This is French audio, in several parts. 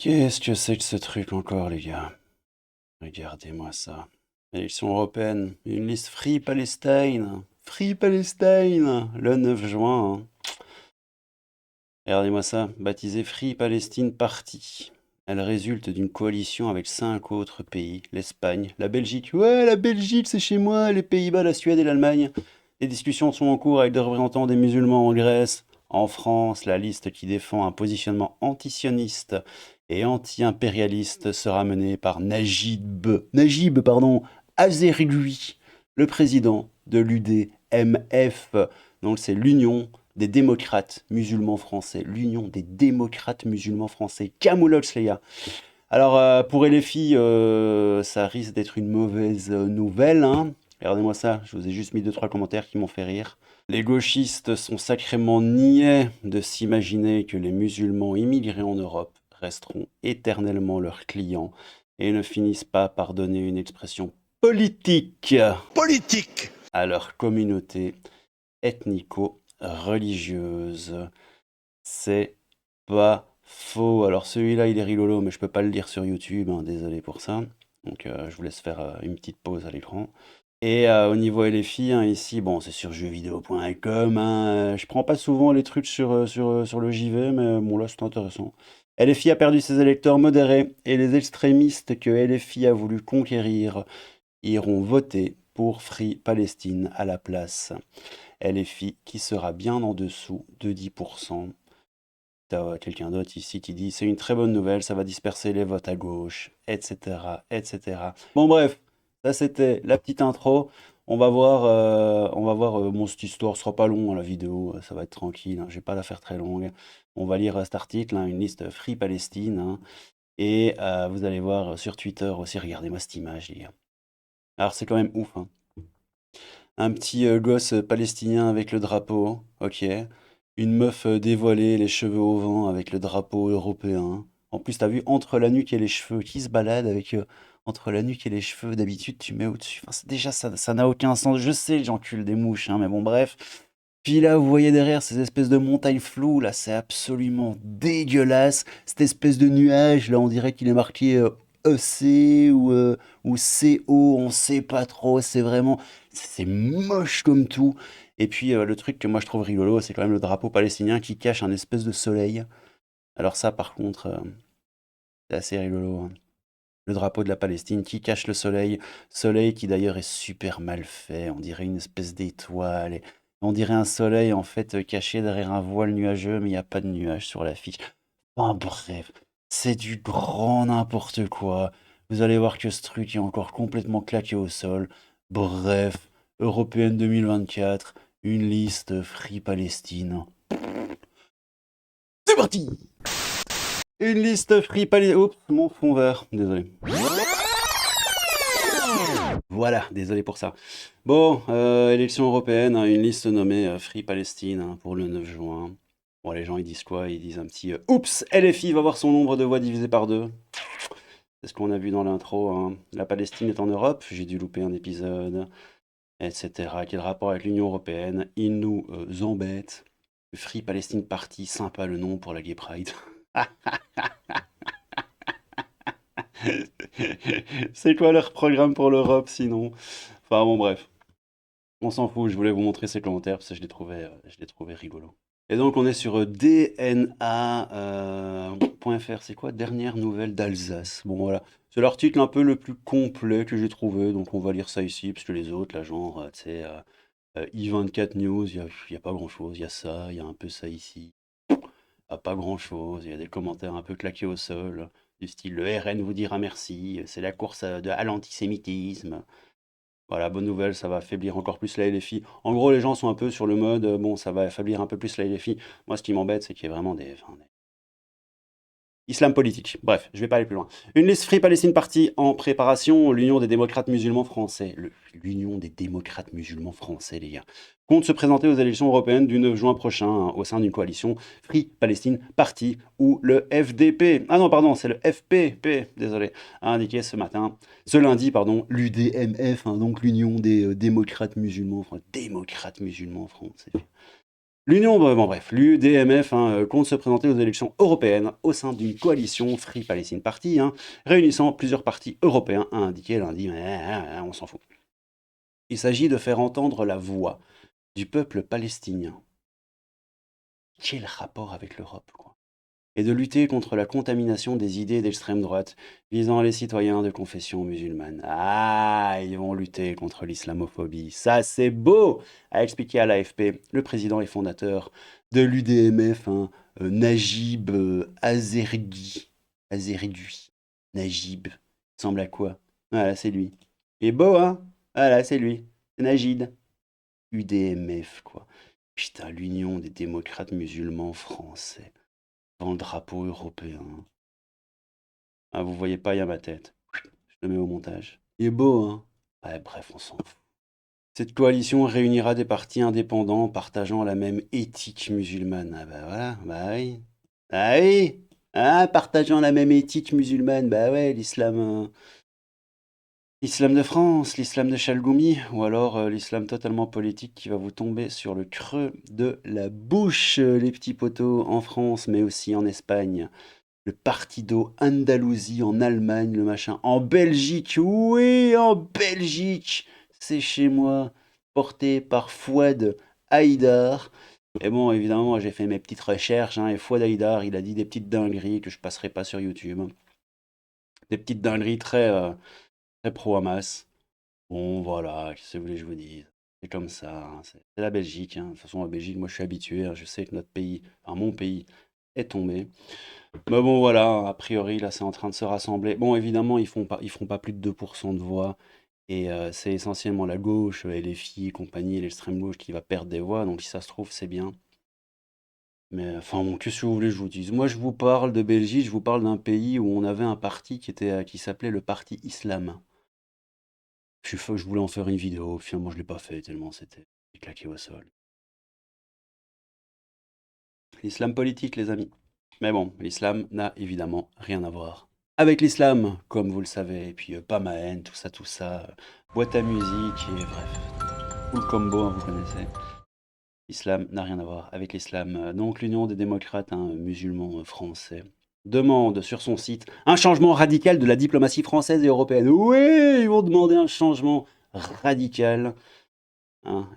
Qu'est-ce que c'est que ce truc encore, les gars? Regardez-moi ça. Élection européenne, une liste Free Palestine. Free Palestine, le 9 juin, hein. Regardez-moi ça, baptisée Free Palestine Party. Elle résulte d'une coalition avec 5 autres pays, l'Espagne, la Belgique. Ouais, la Belgique, c'est chez moi, les Pays-Bas, la Suède et l'Allemagne. Les discussions sont en cours avec des représentants des musulmans en Grèce. En France, la liste qui défend un positionnement antisioniste et anti-impérialiste sera menée par Najib, pardon, Azergui, le président de l'UDMF. Donc c'est l'Union des démocrates musulmans français. L'Union des démocrates musulmans français. Camoulox, les gars. Alors, pour LFI, ça risque d'être une mauvaise nouvelle, hein. Regardez-moi ça, je vous ai juste mis deux trois commentaires qui m'ont fait rire. Les gauchistes sont sacrément niais de s'imaginer que les musulmans immigrés en Europe resteront éternellement leurs clients et ne finissent pas par donner une expression politique à leur communauté ethnico-religieuse. C'est pas faux. Alors celui-là, il est rigolo, mais je peux pas le dire sur YouTube, hein, désolé pour ça. Donc je vous laisse faire une petite pause à l'écran. Et au niveau LFI, hein, ici, bon, c'est sur jeuxvideo.com, hein, je prends pas souvent les trucs sur le JV, mais bon, là, c'est intéressant. LFI a perdu ses électeurs modérés et les extrémistes que LFI a voulu conquérir iront voter pour Free Palestine à la place. LFI qui sera bien en dessous de 10%. T'as quelqu'un d'autre ici qui dit c'est une très bonne nouvelle, ça va disperser les votes à gauche, etc., etc. Bon bref, ça c'était la petite intro. Bon, cette histoire sera pas long, hein, la vidéo, ça va être tranquille, hein, je vais pas la faire très longue. On va lire cet article, hein, une liste Free Palestine, hein, et vous allez voir sur Twitter aussi, regardez-moi cette image, les gars. Alors c'est quand même ouf, hein. Un petit gosse palestinien avec le drapeau, ok. Une meuf dévoilée, les cheveux au vent avec le drapeau européen. En plus, t'as vu entre la nuque et les cheveux, qui se balade avec entre la nuque et les cheveux. D'habitude, tu mets au-dessus. Enfin, déjà, ça n'a aucun sens. Je sais, j'encule des mouches, hein, mais bon, bref. Puis là, vous voyez derrière ces espèces de montagnes floues, là, c'est absolument dégueulasse. Cette espèce de nuage, là, on dirait qu'il est marqué EC ou CO, on sait pas trop. C'est moche comme tout. Et puis le truc que moi je trouve rigolo, c'est quand même le drapeau palestinien qui cache un espèce de soleil. Alors ça, par contre, c'est assez rigolo, hein. Le drapeau de la Palestine qui cache le soleil, soleil qui d'ailleurs est super mal fait, on dirait une espèce d'étoile, et on dirait un soleil en fait caché derrière un voile nuageux, mais il n'y a pas de nuage sur l'affiche. Enfin bref, c'est du grand n'importe quoi. Vous allez voir que ce truc est encore complètement claqué au sol. Bref, Européenne 2024, une liste Free Palestine. C'est parti! Une liste Free Palestine. Oups, mon fond vert, désolé. Voilà, désolé pour ça. Bon, élection européenne, hein, une liste nommée Free Palestine, hein, pour le 9 juin. Bon, les gens ils disent quoi? Ils disent un petit Oups, LFI va voir son nombre de voix divisé par deux. C'est ce qu'on a vu dans l'intro, hein. La Palestine est en Europe, j'ai dû louper un épisode, etc. Quel rapport avec l'Union européenne? Ils nous embêtent. Free Palestine Party, sympa le nom pour la Gay Pride. C'est quoi leur programme pour l'Europe sinon? Enfin bon, bref. On s'en fout, je voulais vous montrer ces commentaires parce que je les trouvais rigolos. Et donc on est sur dna.fr, c'est quoi? Dernière nouvelle d'Alsace. Bon voilà, c'est l'article un peu le plus complet que j'ai trouvé, donc on va lire ça ici, parce que les autres, là, genre, tu sais, i24 News, y a pas grand-chose, il y a ça, il y a un peu ça ici, y a pas grand-chose, il y a des commentaires un peu claqués au sol, du style le RN vous dira merci, c'est la course à l'antisémitisme. Voilà, bonne nouvelle, ça va affaiblir encore plus la LFI. En gros, les gens sont un peu sur le mode, bon, ça va affaiblir un peu plus la LFI. Moi, ce qui m'embête, c'est qu'il y ait vraiment islam politique. Bref, je vais pas aller plus loin. Une liste Free Palestine Party en préparation. L'Union des démocrates musulmans français. L'Union des démocrates musulmans français, les gars. Compte se présenter aux élections européennes du 9 juin prochain, hein, au sein d'une coalition Free Palestine Party ou le FDP. Ah non, pardon, c'est le FPP, désolé, a indiqué ce lundi, pardon, l'UDMF, hein, donc l'Union des démocrates musulmans français. Démocrates musulmans français. Bon, bref, l'UDMF compte se présenter aux élections européennes au sein d'une coalition Free Palestine Party, réunissant plusieurs partis européens, a indiqué lundi, mais on s'en fout. Il s'agit de faire entendre la voix du peuple palestinien. Quel rapport avec l'Europe, quoi? Et de lutter contre la contamination des idées d'extrême droite visant les citoyens de confession musulmane. Ah, ils vont lutter contre l'islamophobie. Ça, c'est beau, a expliqué à l'AFP le président et fondateur de l'UDMF, Najib Azergui. Azergui. Najib. Semble à quoi? Voilà, c'est lui. Il est beau, hein? Voilà, c'est lui. C'est Najid. UDMF, quoi. Putain, l'Union des démocrates musulmans français. Dans le drapeau européen. Ah, vous voyez pas, il y a ma tête. Je le mets au montage. Il est beau, hein? Ouais, bref, on s'en fout. Cette coalition réunira des partis indépendants partageant la même éthique musulmane. Ah bah voilà, bah oui. Ah oui! Ah, partageant la même éthique musulmane, bah ouais, l'islam de France, l'islam de Chalgoumi, ou alors l'islam totalement politique qui va vous tomber sur le creux de la bouche, les petits potos, en France, mais aussi en Espagne. Le Partido Andalousie en Allemagne, le machin. En Belgique, oui, en Belgique, c'est chez moi, porté par Fouad Haïdar. Et bon, évidemment, moi, j'ai fait mes petites recherches, et Fouad Haïdar, il a dit des petites dingueries que je passerai pas sur YouTube. Des petites dingueries très pro-Hamas. Bon, voilà, qu'est-ce que vous voulez que je vous dise? C'est comme ça, c'est la Belgique. De toute façon, la Belgique, moi, je suis habitué. Je sais que notre pays, enfin mon pays, est tombé. Mais bon, voilà, a priori, là, c'est en train de se rassembler. Bon, évidemment, ils feront pas plus de 2% de voix. Et c'est essentiellement la gauche, et les filles et compagnie, l'extrême gauche qui va perdre des voix. Donc, si ça se trouve, c'est bien. Mais enfin, bon, qu'est-ce que vous voulez que je vous dise? Moi, je vous parle de Belgique, je vous parle d'un pays où on avait un parti qui s'appelait le Parti Islam. Je voulais en faire une vidéo, finalement, je l'ai pas fait tellement c'était claqué au sol. L'islam politique, les amis. Mais bon, l'islam n'a évidemment rien à voir avec l'islam, comme vous le savez. Et puis, pas ma haine, tout ça, boîte à musique, et bref, tout le combo, vous connaissez. L'islam n'a rien à voir avec l'islam. Donc, l'Union des démocrates musulmans français demande sur son site un changement radical de la diplomatie française et européenne. Oui, ils vont demander un changement radical.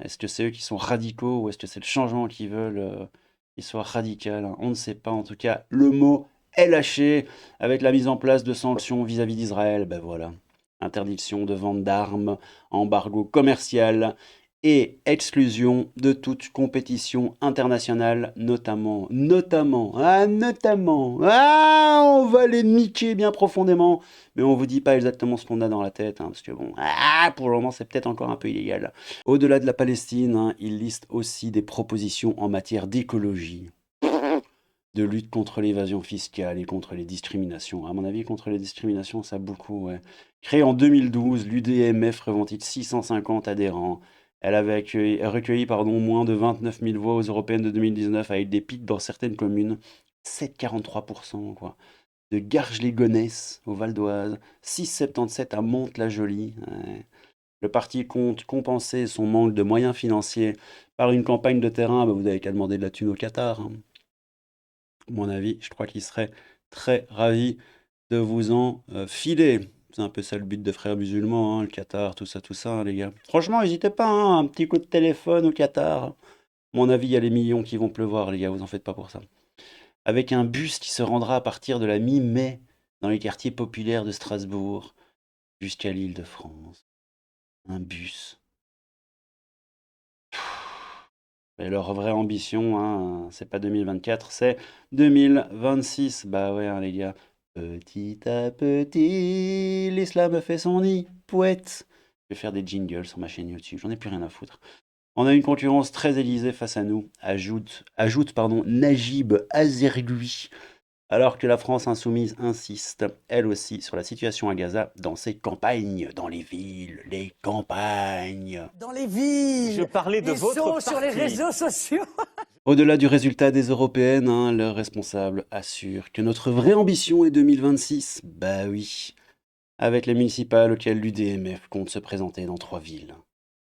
Est-ce que c'est eux qui sont radicaux ou est-ce que c'est le changement qu'ils veulent qu'il soit radical? On ne sait pas. En tout cas, le mot est lâché avec la mise en place de sanctions vis-à-vis d'Israël. Ben voilà. Interdiction de vente d'armes, embargo commercial et exclusion de toute compétition internationale, on va les niquer bien profondément, mais on vous dit pas exactement ce qu'on a dans la tête, parce que bon, pour le moment c'est peut-être encore un peu illégal. Au-delà de la Palestine, il liste aussi des propositions en matière d'écologie, de lutte contre l'évasion fiscale et contre les discriminations. À mon avis, contre les discriminations, ça beaucoup, ouais. Créée en 2012, l'UDMF revendique 650 adhérents. Elle avait recueilli moins de 29 000 voix aux européennes de 2019 avec des pics dans certaines communes. 7,43%, quoi. De Garges-les-Gonesse au Val d'Oise, 6,77 à Mantes-la-Jolie. Ouais. Le parti compte compenser son manque de moyens financiers par une campagne de terrain. Bah, vous n'avez qu'à demander de la thune au Qatar. À mon avis, je crois qu'il serait très ravi de vous en filer. C'est un peu ça le but de Frères Musulmans, le Qatar, tout ça, les gars. Franchement, n'hésitez pas, un petit coup de téléphone au Qatar. À mon avis, il y a les millions qui vont pleuvoir, les gars, vous en faites pas pour ça. Avec un bus qui se rendra à partir de la mi-mai dans les quartiers populaires de Strasbourg jusqu'à l'Île-de-France. Un bus. Et leur vraie ambition, c'est pas 2024, c'est 2026. Bah ouais, les gars. Petit à petit, l'islam fait son nid. Poète. Je vais faire des jingles sur ma chaîne YouTube, j'en ai plus rien à foutre. On a une concurrence très élysée face à nous, ajoute Najib Azergui, alors que la France insoumise insiste, elle aussi, sur la situation à Gaza dans ses campagnes, dans les villes, les campagnes. Dans les villes, Je parlais de ils votre sont parti. sur les réseaux sociaux. Au-delà du résultat des européennes, leurs responsables assurent que notre vraie ambition est 2026. Bah oui, avec les municipales auxquelles l'UDMF compte se présenter dans 3 villes.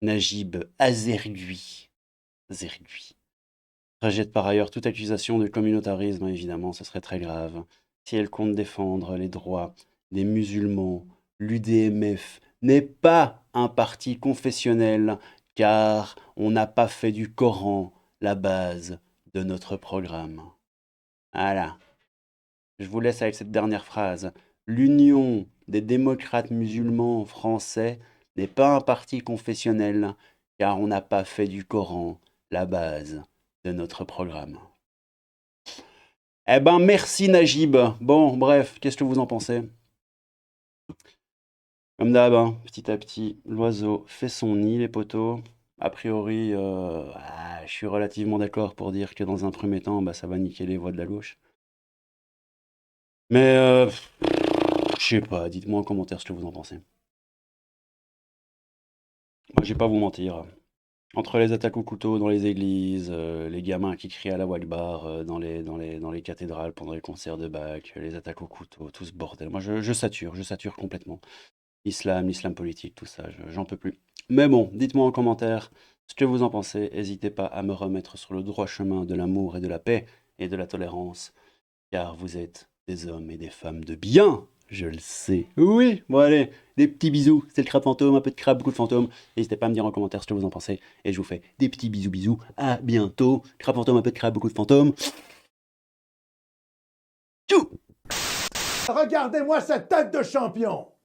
Najib Azergui Rejette par ailleurs toute accusation de communautarisme, évidemment, ce serait très grave. Si elle compte défendre les droits des musulmans, l'UDMF n'est pas un parti confessionnel, car on n'a pas fait du Coran la base de notre programme. Voilà. Je vous laisse avec cette dernière phrase. L'Union des démocrates musulmans français n'est pas un parti confessionnel, car on n'a pas fait du Coran la base de notre programme. Eh ben, merci Najib. Bon, bref, qu'est-ce que vous en pensez? Comme d'hab, hein, petit à petit, l'oiseau fait son nid, les poteaux. A priori, je suis relativement d'accord pour dire que dans un premier temps, bah, ça va niquer les voix de la gauche. Mais, je sais pas, dites-moi en commentaire ce que vous en pensez. Moi, je vais pas vous mentir. Entre les attaques au couteau dans les églises, les gamins qui crient à la Wakbar dans les cathédrales pendant les concerts de Bach, les attaques au couteau, tout ce bordel. Moi, je sature complètement. L'islam politique, tout ça, j'en peux plus. Mais bon, dites-moi en commentaire ce que vous en pensez. N'hésitez pas à me remettre sur le droit chemin de l'amour et de la paix et de la tolérance, car vous êtes des hommes et des femmes de bien, je le sais. Oui, bon allez, des petits bisous. C'est le crabe fantôme, un peu de crabe, beaucoup de fantômes. N'hésitez pas à me dire en commentaire ce que vous en pensez. Et je vous fais des petits bisous bisous. À bientôt. Crabe fantôme, un peu de crabe, beaucoup de fantômes. Tchou! Regardez-moi cette tête de champion!